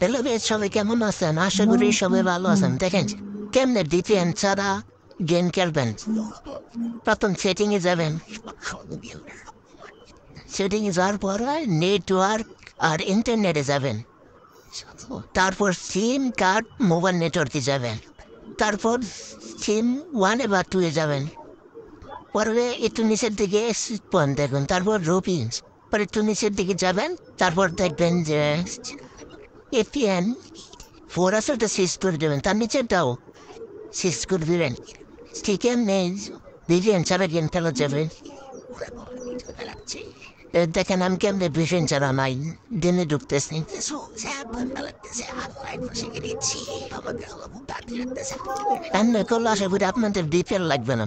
Hello বেশ, সবাই কেমন আছেন? আশা করি সবাই ভালো আছেন। দেখেন কেমনে ডিপিএন ছাড়া গেম খেলবেন। প্রথম সেটিংয়ে যাবেন, সেটিংয়ে যাওয়ার পর নেটওয়ার্ক আর ইন্টারনেটে যাবেন। তারপর সিম কার্ড মোবাইল নেটওয়ার্কে যাবেন। তারপর সিম 1 বা 2 যাবেন। পরে একটু নিচের দিকে সুইচ পয়েন্ট দেখবেন, তারপর রুপিস। পরে একটু নিচের দিকে যাবেন, তারপর দেখবেন যে এপিএন 4 আছে, ওটা শেষ করে দেবেন। তার নিচেরটাও শেষ করে দিবেন। ঠিক নেই বিরিয়ানি ছাড়া গেম খেলা যাবে। দেখেন আমি কেমনে বিরিয়ানি ছাড়া নাই দিনে ঢুকতেছি। রান্না করলে আশা করি আপনাদের বিপিএল লাগবে না।